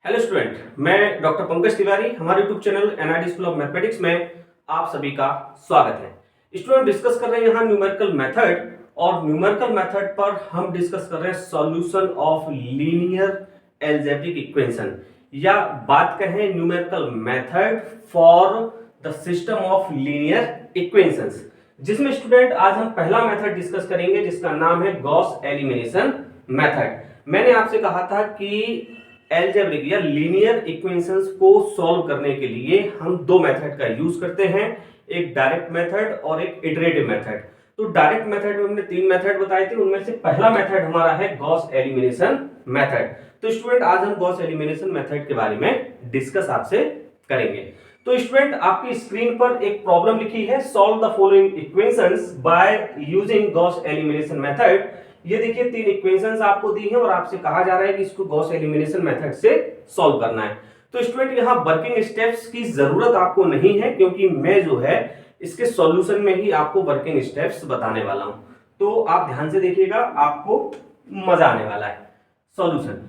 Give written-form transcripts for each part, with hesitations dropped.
Hello student, मैं doctor Pankaj Tiwari. हमारे YouTube channel NID school of mathematics में आप सभी का स्वागत है। स्टूडेंट, डिस्कस कर रहे हैं यहाँ न्यूमेरिकल मेथड, और न्यूमेरिकल मेथड पर हम डिस्कस कर रहे हैं solution of linear algebraic equation, या बात कहें numerical method for the system of linear equations, जिसमें स्टूडेंट आज हम पहला मेथड डिस्कस करेंगे जिसका नाम है गॉस एलिमिनेशन मेथड। मैंने आपसे कहा था कि एल्जेब्रिक या लीनियर इक्वेशंस को सॉल्व करने के लिए हम दो मेथड का यूज करते हैं, एक डायरेक्ट मेथड और एक इटरेटिव मेथड। तो डायरेक्ट मेथड में हमने तीन मेथड बताए थे, उनमें से पहला मेथड हमारा है गॉस एलिमिनेशन मेथड। तो स्टूडेंट, आज हम गॉस एलिमिनेशन मेथड के बारे में डिस्कस आपसे करेंगे। तो स्टूडेंट, आपकी स्क्रीन पर एक प्रॉब्लम लिखी है, solve the following equations by using Gauss elimination method. ये देखिए, तीन इक्वेशंस आपको दी हैं और आपसे कहा जा रहा है कि इसको गॉस एलिमिनेशन मेथड से सॉल्व करना है। तो स्टूडेंट, यहाँ वर्किंग स्टेप्स की जरूरत आपको नहीं है, क्योंकि मैं जो है इसके सॉल्यूशन में ही आपको वर्किंग स्टेप्स बताने वाला हूं। तो आप ध्यान से देखिएगा, आपको मजा आने वाला है। सॉल्यूशन,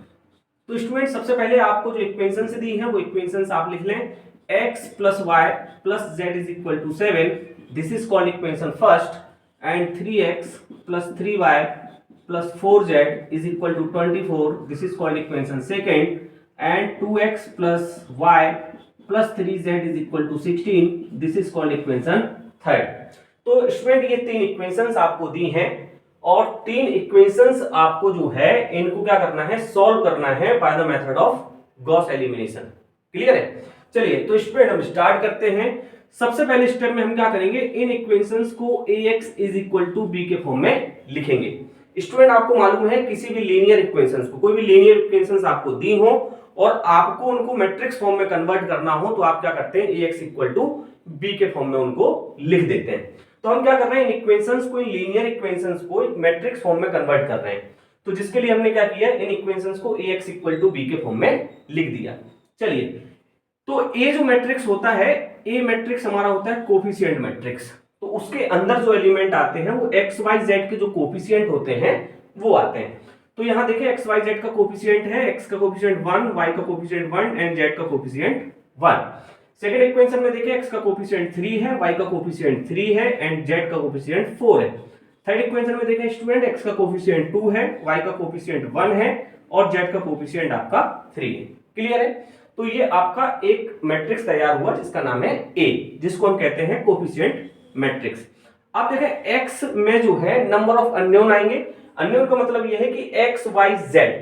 तो स्टूडेंट सबसे पहले आपको जो इक्वेशंस दी है वो इक्वेशंस आप लिख लें। x plus y plus z is equal to 7, this is called equation first, and 3x plus 3y plus 4z is equal to 24, this is called equation second, and 2x plus y plus 3z is equal to 16, this is called equation third। तो student, ये तीन equations आपको दी हैं, और तीन equations आपको जो है इनको क्या करना है, सॉल्व करना है by the method of Gauss elimination. Clear है? चलिए, तो स्टूडेंट हम स्टार्ट करते हैं। सबसे पहले स्टेप में हम क्या करेंगे, इन इक्वेशंस को ax is equal to B के फॉर्म में लिखेंगे। स्टूडेंट, आपको मालूम है किसी भी लीनियर इक्वेशंस को, कोई भी लीनियर इक्वेशंस आपको दी हो और आपको उनको मैट्रिक्स फॉर्म में कन्वर्ट करना हो, तो आप क्या करते हैं, ax इक्वल टू बी के फॉर्म में उनको लिख देते हैं। तो हम क्या कर रहे हैं, इन इक्वेशंस को, इन लीनियर इक्वेशंस को एक मैट्रिक्स फॉर्म में कन्वर्ट कर रहे हैं। तो जिसके लिए हमने क्या किया, इन इक्वेशंस को ax इक्वल टू बी के फॉर्म में लिख दिया। चलिए, तो ए जो मैट्रिक्स होता है, ए मैट्रिक्स हमारा होता है कोफिशिएंट मैट्रिक्स। तो उसके अंदर जो एलिमेंट आते हैं वो एक्स वाई जेड के जो कोफिशिएंट होते हैं वो आते हैं। तो यहां देखिए, एक्स वाई जेड का कोफिशिएंट है, एक्स का कोफिशिएंट 1, वाई का कोफिशिएंट 1 एंड जेड का कोफिशिएंट 1। सेकंड इक्वेशन में देखिए, एक्स का कोफिशिएंट 3 है, वाई का कोफिशिएंट 3 है एंड जेड का कोफिशिएंट 4 है। थर्ड इक्वेशन में देखिए स्टूडेंट, एक्स का कोफिशिएंट 2 है, वाई का कोफिशिएंट 1 है और जेड का कोफिशिएंट आपका 3 है। क्लियर है? तो ये आपका एक मैट्रिक्स तैयार हुआ जिसका नाम है ए, जिसको हम कहते हैं कोफिशिएंट मैट्रिक्स। अब देखें, एक्स में जो है नंबर ऑफ अननोन आएंगे। अननोन का मतलब यह है कि एक्स वाई जेड।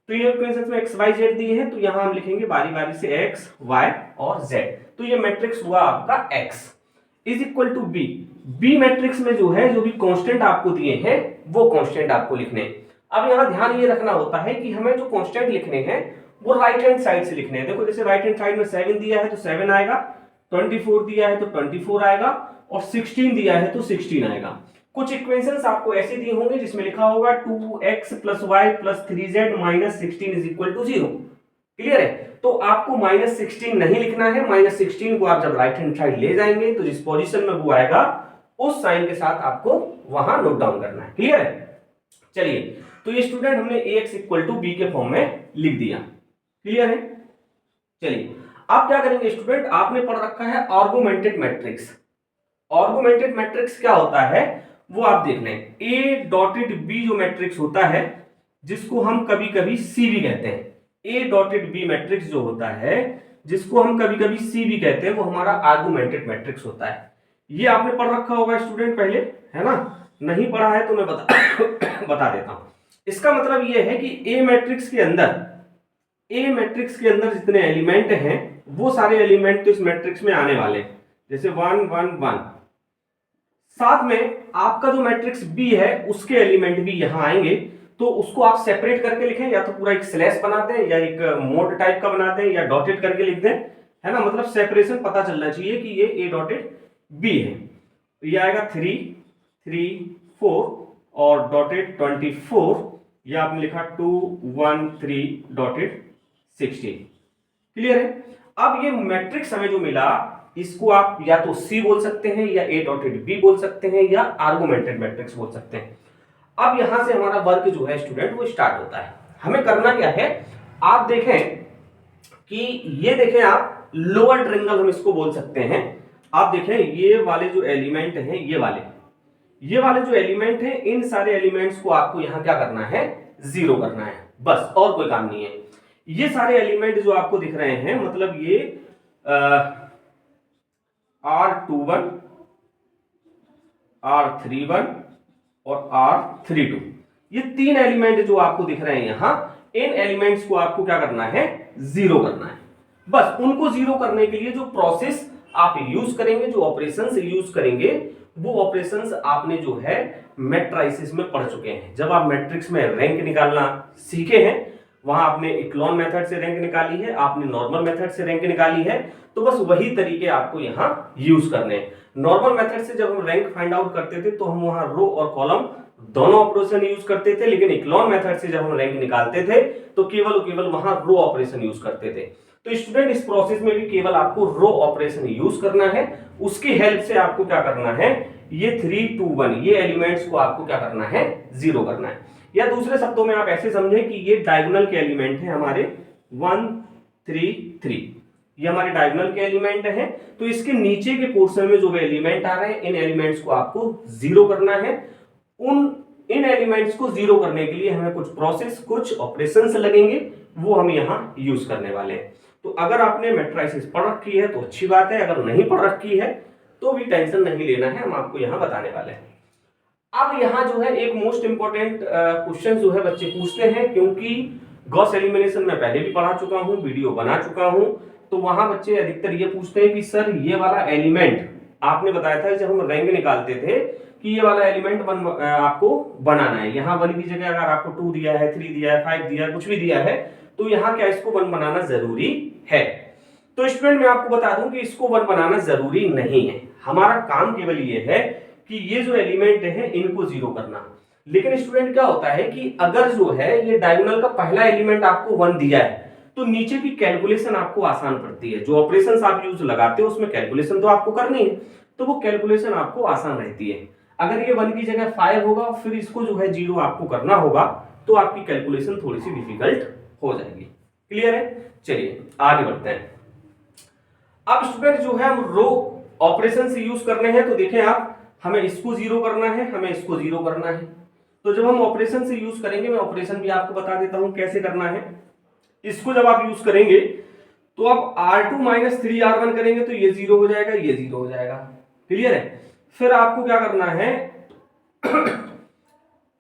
तो ये इक्वेशंस में एक्स वाई जेड दिए हैं, तो यहां हम लिखेंगे बारी बारी से एक्स वाई और जेड। तो ये मैट्रिक्स हुआ आपका X is equal to B. B matrix में जो है, जो भी कांस्टेंट आपको दिए हैं वो कांस्टेंट आपको लिखने हैं। अब यहां ध्यान ये रखना होता है कि हमें जो कांस्टेंट लिखने हैं वो राइट हैंड साइड से लिखने हैं। देखो, जैसे राइट हैंड साइड में 7 दिया है तो 7 आएगा, 24 दिया है तो 24 आएगा, और 16 दिया है तो 16 आएगा। कुछ इक्वेशंस आपको ऐसे दी होंगे जिसमें लिखा होगा 2x plus y plus 3z minus 16 is equal to 0। Clear है? तो आपको -16 नहीं लिखना है। -16 को आप जब राइट हैंड साइड ले जाएंगे तो जिस पोजीशन में वो आएगा उस साइन के साथ आपको वहां नोट डाउन करना है। क्लियर है? चलिए, तो ये स्टूडेंट हमने ax इक्वल टू बी के फॉर्म में लिख दिया। क्लियर है? चलिए, आप क्या करेंगे स्टूडेंट, आपने पढ़ रखा है आर्गुमेंटेड मैट्रिक्स। आर्गुमेंटेड मैट्रिक्स क्या होता है वो आप देख लें। ए डॉटेड बी जो मैट्रिक्स होता है, जिसको हम कभी कभी सी भी कहते हैं, ए डॉटेड बी मैट्रिक्स जो होता है जिसको हम कभी कभी सी भी कहते हैं, वो हमारा आर्गुमेंटेड मैट्रिक्स होता है। ये आपने पढ़ रखा होगा स्टूडेंट पहले, है ना? नहीं पढ़ा है तो मैं बता देता हूं। इसका मतलब यह है कि ए मैट्रिक्स के अंदर जितने एलिमेंट हैं वो सारे एलिमेंट तो इस मैट्रिक्स में आने वाले हैं। जैसे 1 1 1, साथ में आपका जो मैट्रिक्स बी है उसके एलिमेंट भी यहां आएंगे। तो उसको आप सेपरेट करके लिखें, या तो पूरा एक स्लैश बना दें, या एक मोड टाइप का बना दें, या डॉटेड करके लिख दें, है ना? मतलब सेपरेशन पता चलना चाहिए कि ये ए डॉटेड बी है। ये आएगा 3 3 4 और डॉटेड 24, या आपने लिखा 2 1 3 डॉटेड 16। क्लियर है? अब ये मैट्रिक्स हमें जो मिला, इसको आप या तो सी बोल सकते हैं, या ए डॉटेड बी बोल सकते हैं, या आर्गुमेंटेड मैट्रिक्स बोल सकते हैं। अब यहां से हमारा वर्क जो है स्टूडेंट वो स्टार्ट होता है। हमें करना क्या है, आप देखें कि ये देखें आप लोअर ट्रायंगल हम इसको बोल सकते हैं। आप देखें ये वाले जो एलिमेंट हैं, ये वाले जो एलिमेंट हैं, इन सारे एलिमेंट्स को आपको यहां क्या करना है, जीरो करना है, बस और कोई काम नहीं है। ये सारे एलिमेंट जो आपको दिख रहे हैं, मतलब ये R21, R31 और R32, ये तीन एलिमेंट जो आपको दिख रहे हैं यहां, इन एलिमेंट्स को आपको क्या करना है, जीरो करना है। बस उनको जीरो करने के लिए जो प्रोसेस आप यूज करेंगे, जो ऑपरेशंस यूज करेंगे, वो ऑपरेशंस आपने जो है मैट्रिसेस में पढ़ चुके हैं। जब आप मैट्रिक्स में रैंक निकालना सीखे हैं, वहां आपने इक्लोन मेथड से रैंक निकाली है, आपने नॉर्मल मेथड से रैंक निकाली है, तो बस वही तरीके आपको यहां यूज करने हैं। नॉर्मल मेथड से जब हम रैंक फाइंड आउट करते थे तो हम वहां रो और कॉलम दोनों ऑपरेशन यूज करते थे, लेकिन इक्लोन मेथड से जब हम रैंक निकालते थे तो केवल वहां रो ऑपरेशन यूज करते थे। तो स्टूडेंट इस प्रोसेस में भी केवल आपको रो ऑपरेशन यूज करना है। उसकी हेल्प से आपको क्या करना है, ये 3 2 1 ये एलिमेंट्स को आपको क्या करना है, जीरो करना है। या दूसरे शब्दों में आप ऐसे समझें कि ये डायगोनल के एलिमेंट हैं हमारे 1 3 3, ये हमारे डायगोनल के एलिमेंट हैं। तो इसके नीचे के पोर्शन में जो भी एलिमेंट आ रहे हैं, इन एलिमेंट्स को आपको जीरो करना है। इन एलिमेंट्स को जीरो करने के लिए हमें कुछ प्रोसेस, कुछ ऑपरेशंस लगेंगे, वो हम यहां यूज करने वाले हैं। तो अगर आपने मैट्रिसेस पढ़ रखी है तो अच्छी बात है, अगर नहीं पढ़ रखी है तो भी टेंशन नहीं लेना है, हम आपको यहां बताने वाले हैं। अब यहां जो है एक मोस्ट इंपॉर्टेंट क्वेश्चन जो है बच्चे पूछते हैं, क्योंकि गॉस एलिमिनेशन में पहले भी पढ़ा चुका हूं, वीडियो बना चुका हूं, तो वहां बच्चे अधिकतर ये पूछते हैं कि सर ये वाला एलिमेंट आपने बताया था जब हम रैंक निकालते थे कि ये वाला एलिमेंट आपको बनाना है। यहाँ 1 की जगह अगर आपको 2 दिया है, 3 दिया है, 5 दिया है, कुछ भी दिया है, तो यहाँ क्या इसको 1 बनाना जरूरी है? तो स्टूडेंट मैं आपको बता दूं कि इसको 1 बनाना जरूरी नहीं है। हमारा काम केवल ये है कि ये जो एलिमेंट है इनको जीरो करना। लेकिन स्टूडेंट क्या होता है कि अगर जो है ये डायगोनल का पहला एलिमेंट आपको 1 दिया है तो नीचे की कैलकुलेशन आपको आसान पड़ती है। जो ऑपरेशंस आप यूज लगाते हो उसमें कैलकुलेशन तो आपको करनी है, तो वो कैलकुलेशन आपको आसान रहती है। अगर ये 1 की जगह 5 होगा, फिर इसको जो है जीरो आपको करना होगा, तो आपकी कैलकुलेशन थोड़ी सी डिफिकल्ट हो जाएगी। क्लियर है? चलिए आगे बढ़ते हैं। अब स्टूडेंट जो है हम रो ऑपरेशन से यूज करने हैं, तो देखें आप, हमें इसको जीरो करना है, हमें इसको जीरो करना है। तो जब हम ऑपरेशन से यूज करेंगे, मैं ऑपरेशन भी आपको बता देता हूं कैसे करना है। इसको जब आप यूज करेंगे तो आप R2 - 3R1 करेंगे तो ये जीरो हो जाएगा, ये जीरो हो जाएगा। क्लियर है? फिर आपको क्या करना है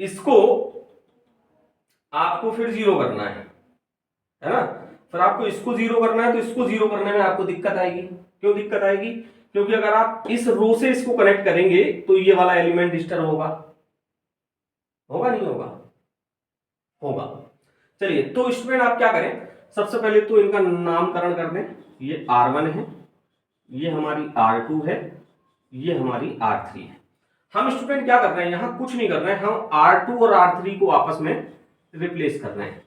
इसको आपको फिर जीरो करना है ना? फिर आपको इसको जीरो करना है, तो इसको जीरो करने में आपको दिक्कत आएगी। क्यों दिक्कत आएगी? क्योंकि अगर आप इस रो से इसको कनेक्ट करेंगे तो ये वाला एलिमेंट डिस्टर्ब होगा, होगा नहीं होगा? होगा। चलिए, तो स्टूडेंट आप क्या करें, सबसे पहले तो इनका नामकरण कर दें। ये R1 है, ये हमारी R2 है, ये हमारी R3 है। हम स्टूडेंट क्या कर रहे हैं, यहां कुछ नहीं कर रहे हैं, हम R2 और R3 को आपस में रिप्लेस कर रहे हैं,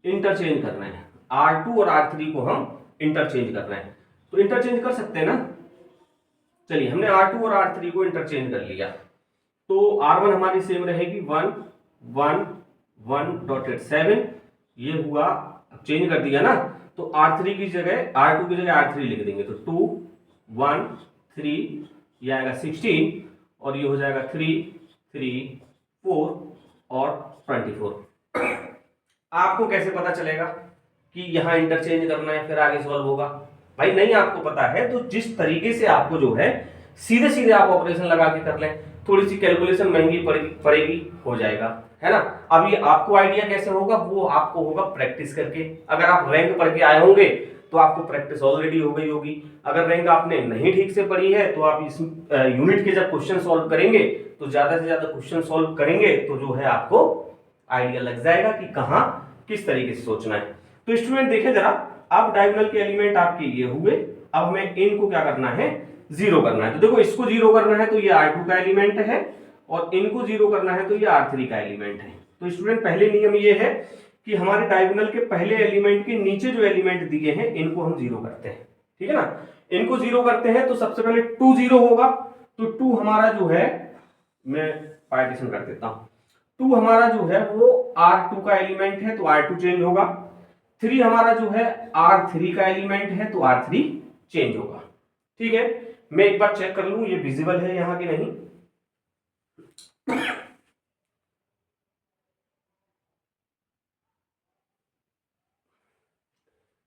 इंटरचेंज कर रहे हैं। R2 और R3 को हम इंटरचेंज कर रहे हैं, तो इंटरचेंज कर सकते हैं ना। चलिए, हमने R2 और R3 को इंटरचेंज कर लिया, तो R1 हमारी सेम रहेगी 1 1 1.7, ये हुआ, चेंज कर दिया ना, तो R3 की जगह, R2 की जगह R3 लिख देंगे, तो 2 1 3, ये आएगा 16, और ये हो जाएगा 3 3 4 और 24। आपको कैसे पता चलेगा कि यहां इंटरचेंज करना है फिर आगे सॉल्व होगा? भाई नहीं आपको पता है तो जिस तरीके से आपको जो है सीधे सीधे आप ऑपरेशन लगा के कर लें, थोड़ी सी कैलकुलेशन महंगी पड़ेगी, हो जाएगा, है ना। अब ये आपको आइडिया कैसे होगा, वो आपको होगा प्रैक्टिस करके। अगर आप रैंक पढ़ के आए होंगे तो आपको प्रैक्टिस ऑलरेडी हो गई होगी। अगर रैंक आपने नहीं ठीक से पढ़ी है तो आप इस यूनिट के जब क्वेश्चन सॉल्व करेंगे तो ज्यादा से ज्यादा क्वेश्चन सॉल्व करेंगे तो जो है आपको आइडिया लग जाएगा कि कहां किस तरीके से सोचना है। तो स्टूडेंट देखें जरा, अब डायगोनल के एलिमेंट आपके ये हुए, अब हमें इनको क्या करना है, जीरो करना है। तो देखो, इसको जीरो करना है तो ये R2 का एलिमेंट है, और इनको जीरो करना है तो ये R3 का एलिमेंट है। तो स्टूडेंट पहले नियम ये है कि हमारे डायगोनल के पहले एलिमेंट के नीचे जो एलिमेंट दिए हैं इनको हम जीरो करते हैं, ठीक है ना। इनको जीरो करते हैं तो सबसे पहले 2 जीरो होगा, तो 2 हमारा जो है, मैं पार्टीशन कर देता हूं, 2 हमारा जो है वो R2 का एलिमेंट है, तो R2 चेंज होगा। 3 हमारा जो है R3 का एलिमेंट है, तो R3 चेंज होगा। ठीक है, मैं एक बार चेक कर लूं ये विजिबल है यहां कि नहीं।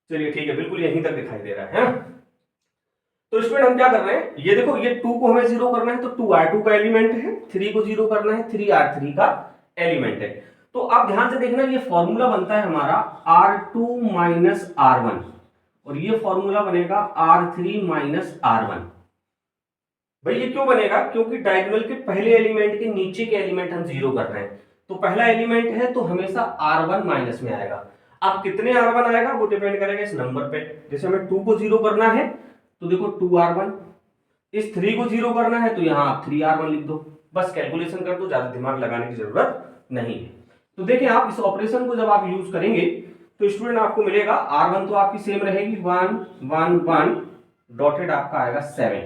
चलिए ठीक है, बिल्कुल यहीं तक दिखाई दे रहा है। तो स्टूडेंट हम क्या कर रहे हैं, ये देखो ये 2 को हमें 0 करना है तो 2R2 का एलिमेंट है, 3 को 0 करना है, 3R3 का एलिमेंट है। तो आप ध्यान से देखना, ये फॉर्मूला बनता है हमारा R2 माइनस R1 और ये फॉर्मूला बनेगा R3 माइनस R1। भाई ये क्यों बनेगा, क्योंकि डायगोनल के पहले एलिमेंट के नीचे के एलिमेंट हम 0 कर रहे हैं, तो पहला एलिमेंट है तो हमेशा R1 माइनस में आएगा। अब कितने R1 आएगा वो डिपेंड करेगा इस नंबर पे। जैसे हमें 2 को 0 करना है तो देखो 2R1, इस 3 को 0 करना है तो यहाँ आप 3R1 लिख दो, बस कैलकुलेशन कर दो, ज्यादा दिमाग लगाने की जरूरत नहीं है। तो देखिए आप इस ऑपरेशन को जब आप यूज करेंगे तो स्टूडेंट आपको मिलेगा R1 तो आपकी सेम रहेगी 1 1 1 डॉटेड आपका आएगा 7।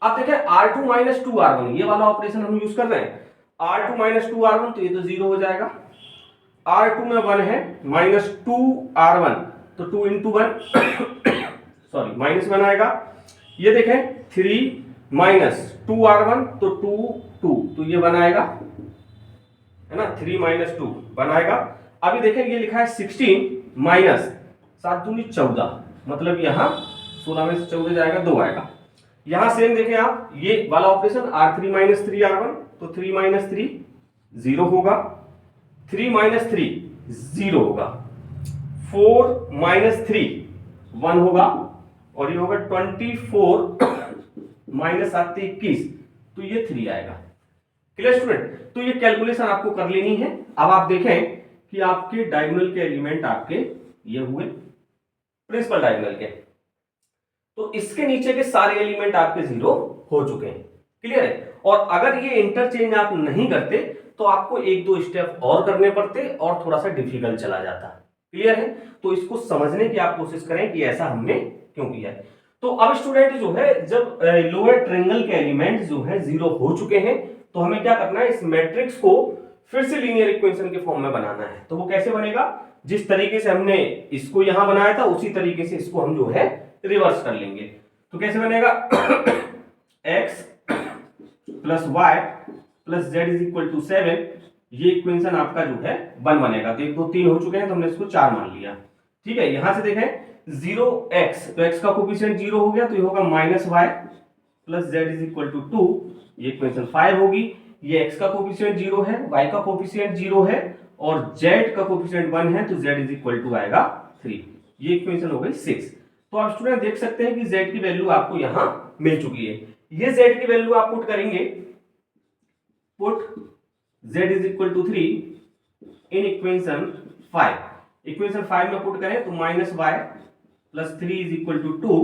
अब देखिए R2 माइनस 2R1 ये वाला ऑपरेशन हम यूज कर रहे हैं, R2 माइनस 2R1 तो ये तो 0 हो जाएगा, R2 में 1 है माइनस 2R1 तो 2 इंटू 1 सॉरी माइनस 1 आएगा। ये देखें 3 माइनस 2R1 तो 2 2 तो ये 1 आएगा, है ना, 3 माइनस 2 1 आएगा। अभी देखें ये लिखा है 16 माइनस 7 दूनी 14, मतलब यहाँ 16 में से 14 जाएगा 2 आएगा। यहाँ सेम देखें आप ये वाला ऑपरेशन R3 माइनस 3R1 तो 3 माइनस 3 0 होगा, 3 माइनस 3 0 होगा, 4 माइनस 3 1 होगा और ये होगा 24 माइनस 7 21 तो ये 3 आएगा। क्लियर स्टूडेंट, तो ये कैलकुलेशन आपको कर लेनी है। अब आप देखें कि आपके डायगोनल के एलिमेंट आपके ये हुए प्रिंसिपल डायगोनल के, तो इसके नीचे के सारे एलिमेंट आपके 0 हो चुके हैं। क्लियर है, और अगर ये इंटरचेंज आप नहीं करते तो आपको 1-2 स्टेप और करने पड़ते और थोड़ा सा डिफिकल्ट चला जाता। क्लियर है, तो इसको समझने की आप कोशिश करें कि ऐसा हमने क्यों किया है। तो अब स्टूडेंट जो है जब लोअर ट्रायंगल के एलिमेंट जो है 0 हो चुके हैं तो हमें क्या करना है, इस मैट्रिक्स को फिर से लीनियर इक्वेशन के फॉर्म में बनाना है। तो वो कैसे बनेगा, जिस तरीके से हमने इसको यहां बनाया था उसी तरीके से इसको हम जो है रिवर्स कर लेंगे। तो कैसे बनेगा x plus Y plus Z is equal to 7, ये इक्वेशन आपका जो है 1 बनेगा। तो 1 2 3 हो चुके हैं तो हमने इसको 4 मान लिया। ठीक है, यहां से देखें 0x तो x का कोफिशिएंट 0 हो गया तो ये होगा minus Y plus Z is equal to 2, ये इक्वेशन 5 होगी। ये x का कोफिशिएंट 0 है, y का कोफिशिएंट 0 है और z का कोफिशिएंट 1 है तो z इज इक्वल टू आएगा 3, ये इक्वेशन हो गई 6। तो आप स्टूडेंट देख सकते हैं कि z की वैल्यू आपको यहां मिल चुकी है। ये z की वैल्यू आप पुट करेंगे, put z is equal to 3 in equation 5, equation 5 में पुट करें तो minus Y plus 3 is equal to 2,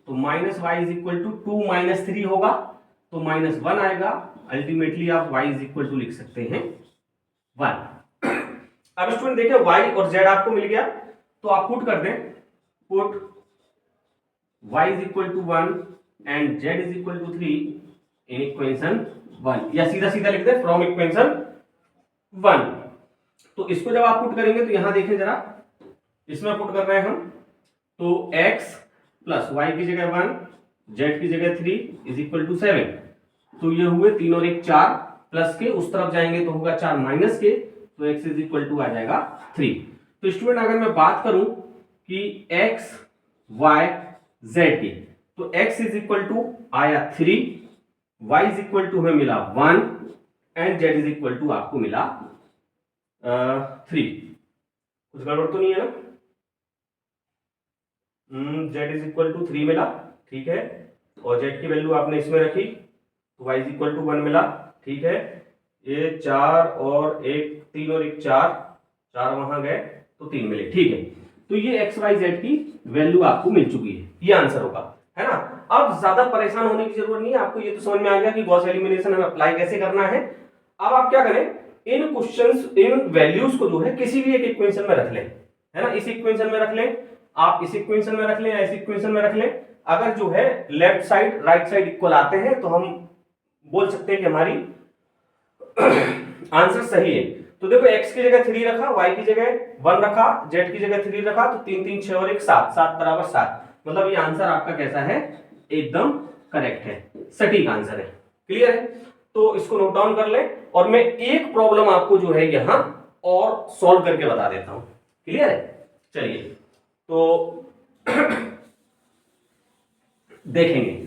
तो minus Y is equal to 2 minus 3 होगा तो माइनस 1 आएगा। अल्टीमेटली आप y इज इक्वल टू लिख सकते हैं 1। अब स्टूडेंट देखिए y और z आपको मिल गया तो आप पुट कर दें, put y is equal to 1 and z is equal to 3 in equation 1, या सीधा सीधा लिख दें फ्रॉम इक्वेशन 1। तो इसको जब आप पुट करेंगे तो यहां देखें जरा, इसमें पुट कर रहे हैं हम, तो x प्लस वाई की जगह 1 z की जगह 3 इज इक्वल टू 7, तो ये हुए 3 और 1 4 प्लस के, उस तरफ जाएंगे तो होगा 4 माइनस के, तो x इज इक्वल टू आ जाएगा 3। तो स्टूडेंट अगर मैं बात करूं कि x y z की, तो x इज इक्वल टू आया 3, y इज इक्वल टू हमें मिला 1 and z is equal to आपको मिला 3। कुछ गड़बड़ तो नहीं है ना, z इज इक्वल टू 3 मिला, ठीक है, और z की वैल्यू आपने इसमें रखी तो y इज इक्वल टू 1 मिला, ठीक है। ये 4 और 1 3 और 1 4 वहां गए तो 3 मिले, ठीक है। तो ये x y z की वैल्यू आपको मिल चुकी है, ये आंसर होगा, है ना। अब ज्यादा परेशान होने की जरूरत नहीं है, आपको ये तो समझ में आ गया कि गॉस एलिमिनेशन हमें अप्लाई कैसे करना है। अब आप क्या करें, इन क्वेश्चंस इन वैल्यूज को जो है किसी भी एक इक्वेशन में रख लें, है ना, इस इक्वेशन में रख लें, आप इस इक्वेशन में रख लें या इस इक्वेशन में रख लें। अगर जो है left side right side equal आते हैं तो हम बोल सकते हैं कि हमारी आंसर सही है। तो देखो x की जगह 3 रखा, y की जगह 1 रखा, z की जगह 3 रखा, तो 3 3 6 और 1 7, 7 बराबर 7। मतलब ये आंसर आपका कैसा है, एकदम करेक्ट है, सटीक आंसर है। क्लियर है? तो इसको नोट डाउन कर ले, और मैं एक प्रॉब्लम आपको जो है यहां और सॉल्व करके बता देता हूं। क्लियर है? चलिए तो देखेंगे।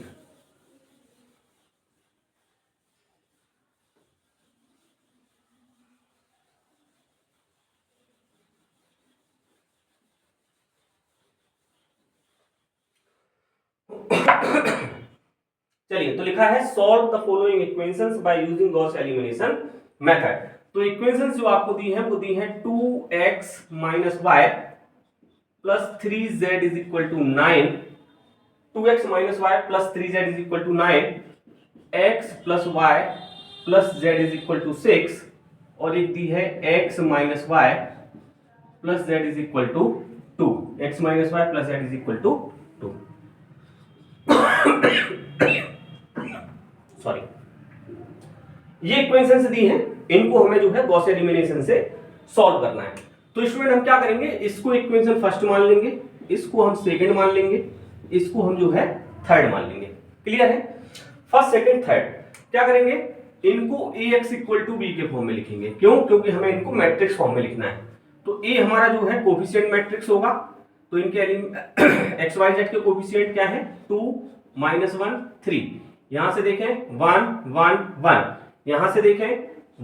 चलिए तो लिखा है solve the following equations by using Gauss elimination method. तो इक्वेशंस जो आपको दी है वो दी है 2x minus Y plus 3z is equal to 9, 2x minus Y plus 3z is equal to 9, x plus Y plus z is equal to 6, और एक दी है x minus Y plus z is equal to 2, x minus Y plus z is equal to 2। Sorry, ये equations दी हैं, इनको हमें जो है गॉस एलिमिनेशन से सॉल्व करना है। तो स्टूडेंट हम क्या करेंगे, इसको इक्वेशन फर्स्ट मान लेंगे, इसको हम सेकंड मान लेंगे, इसको हम जो है थर्ड मान लेंगे। क्लियर है? फर्स्ट सेकंड थर्ड क्या करेंगे, इनको ax इक्वल टू b के फॉर्म में लिखेंगे। क्यों? क्योंकि हमें इनको मैट्रिक्स फॉर्म में लिखना है। तो a हमारा जो है कोफिशिएंट मैट्रिक्स होगा, तो इनके एक्स वाई जेड के कोफिशिएंट क्या है, 2 -1 3, यहां से देखें 1 1 1, यहां से देखें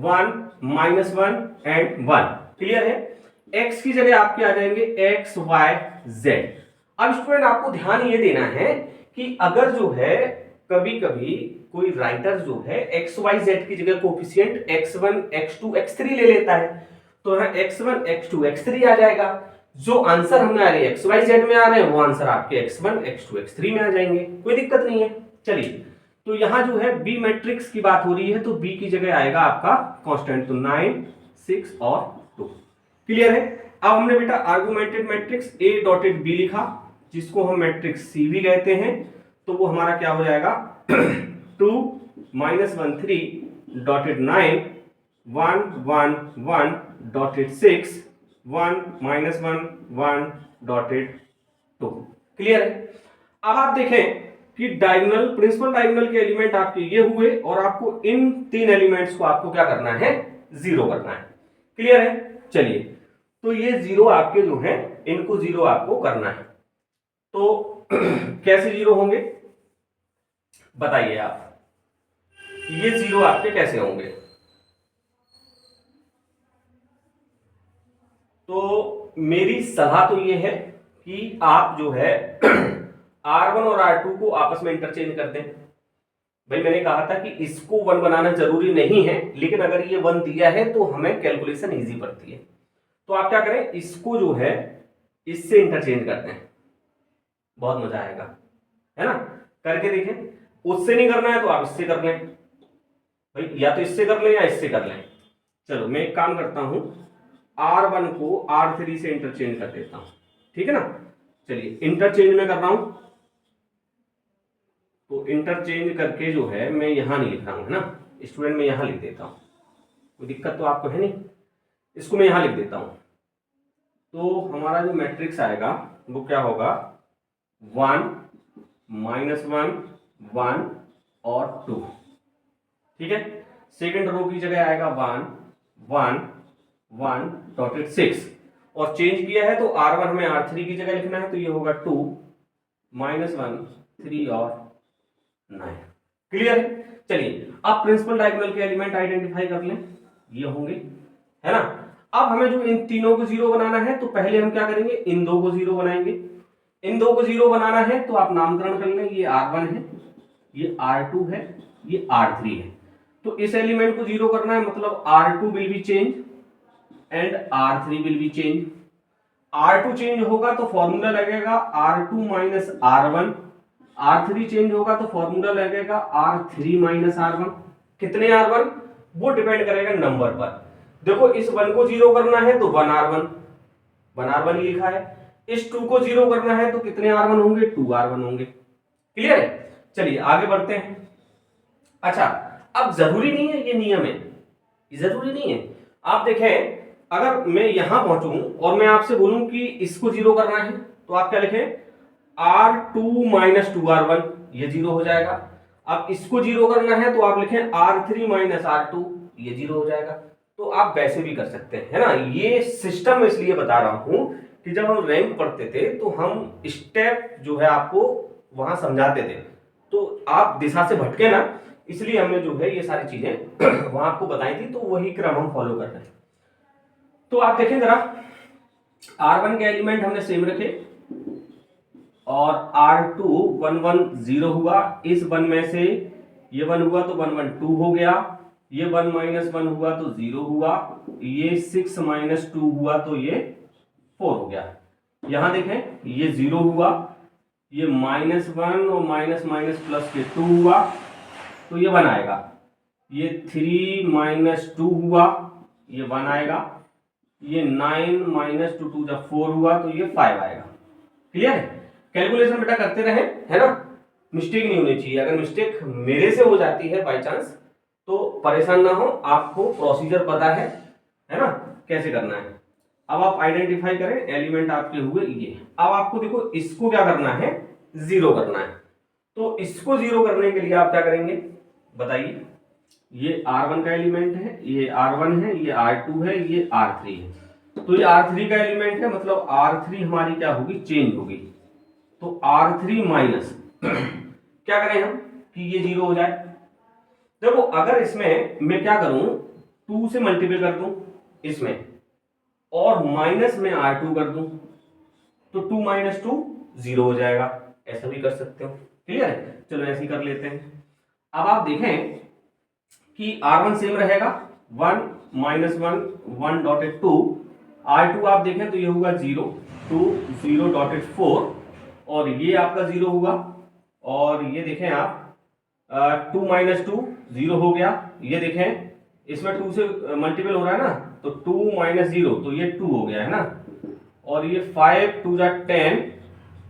1 -1 एंड 1। क्लियर है? x की जगह आपके आ जाएंगे x y z। अब स्टूडेंट आपको ध्यान ये देना है कि अगर जो है कभी कभी कोई राइटर जो है x y z की जगह कोफिशिएंट x1 x2 x3 ले लेता है, तो यहाँ x1 x2 x3 आ जाएगा। जो आंसर हमें आ रहे हैं XYZ में आ रहे हैं वो आंसर आपके x1 x2 x3 में आ जाएंगे, कोई दिक्कत नहीं है। चलिए तो यहां जो है B मैट्रिक्स की बात हो रही है, तो B की जगह आएगा आपका कांस्टेंट, तो 9 6 और 2। क्लियर है? अब हमने बेटा augmented matrix A dotted B लिखा, जिसको हम मैट्रिक्स C भी कहते हैं, तो वो हमारा क्या हो जाएगा 2 -1 3 डॉटेड 9 1 1 1 डॉटेड 6 1 -1 1 डॉटेड 2। क्लियर है? अब आप देखें कि डायगोनल, प्रिंसिपल डायगोनल के एलिमेंट आपके ये हुए, और आपको इन तीन एलिमेंट्स को आपको क्या करना है, जीरो करना है। क्लियर है? चलिए तो ये जीरो आपके जो हैं इनको जीरो आपको करना है, तो कैसे जीरो होंगे बताइए आप, ये जीरो आपके कैसे होंगे। तो मेरी सलाह तो ये है कि आप जो है R1 और R2 को आपस में इंटरचेंज कर दें। भाई मैंने कहा था कि इसको 1 बनाना जरूरी नहीं है, लेकिन अगर ये 1 दिया है तो हमें कैलकुलेशन इजी पड़ती है। तो आप क्या करें, इसको जो है इससे इंटरचेंज करते हैं, बहुत मजा आएगा, है ना? करके देखें। उससे नहीं करना है तो आप इससे कर लें, भाई या तो इससे कर लें या इससे कर लें। चलो मैं एक काम करता हूं, R1 को R3 से इंटरचेंज कर देता हूं, ठीक है ना? चलिए इंटरचेंज में कर रहा हूं, तो इंटरचेंज करके जो है मैं यहां नहीं लिख रहा हूं, है ना स्टूडेंट, मैं यहां लिख देता हूं, कोई दिक्कत तो आपको है नहीं। इसको मैं यहां लिख देता हूं, तो हमारा जो मैट्रिक्स आएगा वो क्या होगा, 1 -1 1 और 2। ठीक है? सेकंड रो की जगह आएगा 1 1 1 डॉटेड 6, और चेंज किया है तो R1 हमें R3 की जगह लिखना है, तो ये होगा 2 -1 3 और 9। क्लियर है? चलिए अब प्रिंसिपल डायगोनल के एलिमेंट आइडेंटिफाई कर लें, ये होंगे, है ना? अब हमें जो इन तीनों को जीरो बनाना है, तो पहले हम क्या करेंगे, इन दो को जीरो बनाएंगे। इन दो को जीरो बनाना है तो आप नामकरण कर लें, ये R1 है, ये R2 है, ये R3 है। तो इस एलिमेंट को जीरो करना है, मतलब R2 will be change and R3 will be change. R2 change होगा तो फॉर्मूला लगेगा R2 minus R1, R3 change होगा तो फॉर्मूला लगेगा R3 माइनस R1। कितने R1 वो डिपेंड करेगा नंबर पर। देखो इस 1 को जीरो करना है तो 1 R1 ही लिखा है, इस 2 को जीरो करना है तो कितने R1 होंगे, 2 R1 होंगे। क्लियर है? चलिए आगे बढ़ते हैं। अच्छा अब जरूरी नहीं है, ये नियम है, ये जरूरी नहीं है, आप देखें, अगर मैं यहां पहुंचूं और मैं आपसे बोलूं कि इसको जीरो करना है तो आप क्या लिखें, R2 माइनस 2R1, ये जीरो हो जाएगा। अब इसको जीरो करना है तो आप लिखें R3 माइनस R2, ये जीरो हो जाएगा। तो आप वैसे भी कर सकते हैं, है ना। ये सिस्टम मैं इसलिए बता रहा हूं कि जब हम रैंक पढ़ते थे तो हम स्टेप जो है आपको वहां समझाते थे, तो आप दिशा से भटके ना, इसलिए हमने जो है ये सारी चीजें वहां आपको बताई थी, तो वही क्रम हम फॉलो कर रहे हैं। तो आप देखें जरा, R1 के एलिमेंट हमने सेम रखे और R2 1 1 0 हुआ, इस 1 में से ये 1 हुआ तो 1 1 2 हो गया, ये 1 माइनस 1 हुआ तो 0 हुआ, ये 6 माइनस 2 हुआ तो ये 4 हो गया। यहां देखें ये 0 हुआ, ये -1 और माइनस माइनस प्लस के 2 हुआ तो ये 1 आएगा, ये 3 माइनस 2 हुआ, ये 1 आएगा, ये 9 माइनस 2 2 जब 4 हुआ तो ये 5 आएगा। क्लियर है। कैलकुलेशन बेटा करते रहे, है ना, मिस्टेक नहीं होनी चाहिए। अगर मिस्टेक मेरे से हो जाती है बाय चांस तो परेशान ना हो, आपको प्रोसीजर पता है ना, कैसे करना है। अब आप आइडेंटिफाई करें, एलिमेंट आपके हुए ये। अब आपको देखो इसको क्या करना है, जीरो करना है। तो इसको जीरो करने के लिए आप क्या करेंगे बताइए। ये R1 का एलिमेंट है, ये R1 है, ये R2 है, ये R3 है। तो ये R3 का एलिमेंट है, मतलब R3 हमारी क्या होगी, चेंज होगी। तो R3 माइनस क्या करें हम कि ये जीरो हो जाए। देखो अगर इसमें मैं क्या करूं, 2 से मल्टीप्लाई कर दूं इसमें और माइनस में R2 कर दूं तो 2 माइनस 2 0 हो जाएगा। ऐसा भी कर सकते हो, क्लियर है। चलो ऐसे ही कर लेते हैं। अब आप देखें कि R1 सेम रहेगा, 1 माइनस 1 1 डॉटेड 2, R2 आप देखें तो ये होगा 0 2 0 डॉटेड 4 और ये आपका 0 हुआ, और ये देखें आप 2 माइनस 2 0 हो गया। ये देखें इसमें 2 से मल्टीपल हो रहा है ना, तो 2 माइनस 0 तो ये 2 हो गया है ना, और ये 5 2 जा 10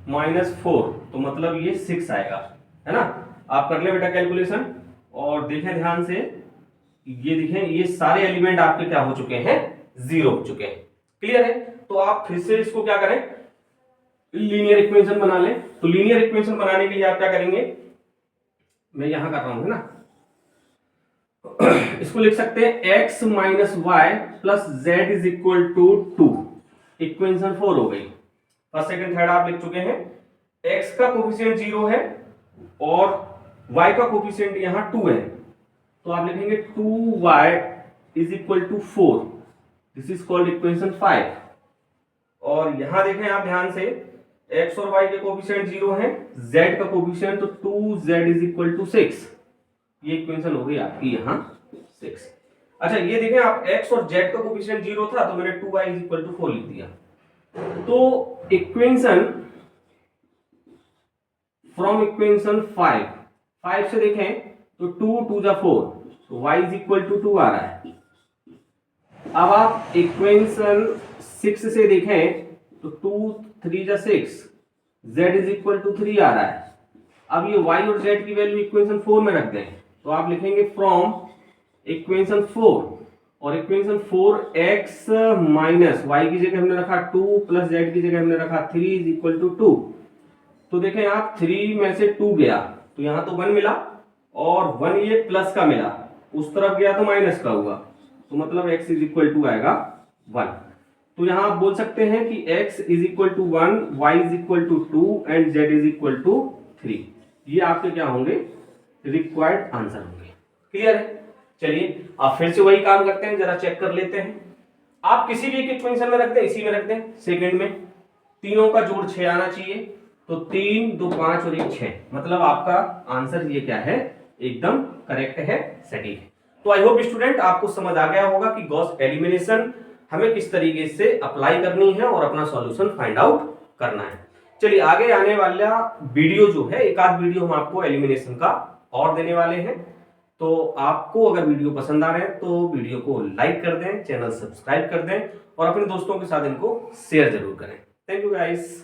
माइनस 4 तो मतलब ये 6 आएगा, है ना। आप कर ले बेटा कैलकुलेशन और देखें ध्यान से, ये देखें ये सारे एलिमेंट आपके क्या हो चुके हैं, जीरो हो चुके हैं। क्लियर है। तो आप फिर से इसको क्या करें, लीनियर इक्वेशन बना लें। तो लीनियर इक्वेशन बनाने के लिए आप क्या करेंगे, मैं यहां कर रहा हूं, है ना, इसको लिख सकते हैं x minus Y plus Z is equal to 2, equation 4 हो गई। फर्स्ट सेकंड थर्ड आप लिख चुके हैं। x का कोफिशिएंट 0 है और y का कोफिशिएंट यहां 2 है, तो आप लिखेंगे 2y is equal to 4, this is called equation 5। और यहां देखें आप ध्यान से, x और y के कोफिशिएंट 0 हैं, z का कोफिशिएंट तो 2z इज इक्वल टू 6, ये इक्वेशन हो गई आपकी यहां 6। अच्छा ये देखें आप, x और z का कोफिशिएंट 0 था तो मैंने 2y इज इक्वल टू 4 लिख दिया। तो इक्वेशन फ्रॉम इक्वेशन 5 से देखें तो 2 2 जा 4 तो y इज इक्वल टू 2 आ रहा है। अब आप इक्वेशन 6 से देखें तो 2 3 जा 6, z इज इक्वल टू 3 आ रहा है। अब ये y और z की वैल्यू इक्वेशन 4 में रख दें तो आप लिखेंगे फ्रॉम इक्वेशन 4, और इक्वेशन 4x माइनस y की जगह हमने रखा 2 प्लस z की जगह हमने रखा 3 इज इक्वल टू 2। तो देखें आप 3 में से 2 गया तो यहां तो 1 मिला और 1 ये प्लस का मिला, उस तरफ गया तो माइनस का हुआ, तो मतलब x इज इक्वल टू आएगा 1। तो यहां आप बोल सकते हैं कि x is equal to 1, y is equal to 2 and z is equal to 3। ये आपके क्या होंगे, रिक्वायर्ड आंसर होंगे। क्लियर है। चलिए आप फिर से वही काम करते हैं, जरा चेक कर लेते हैं। आप किसी भी एक इक्वेशन में रख दें, इसी में रख दें सेकंड में, तीनों का जोड़ 6 आना चाहिए, तो 3 2 5 और 1 6, मतलब आपका आंसर ये क्या है, एकदम करेक्ट है, सटीक है। तो आई होप स्टूडेंट आपको समझ आ गया होगा कि गॉस एलिमिनेशन हमें किस तरीके से अप्लाई करनी है और अपना सॉल्यूशन फाइंड आउट करना है। चलिए आगे आने वाला वीडियो जो है, एक आध वीडियो हम आपको एलिमिनेशन का और देने वाले हैं। तो आपको अगर वीडियो पसंद आ रहे हैं तो वीडियो को लाइक कर दें, चैनल सब्सक्राइब कर दें और अपने दोस्तों के साथ इनको शेयर जरूर करें। Thank you guys.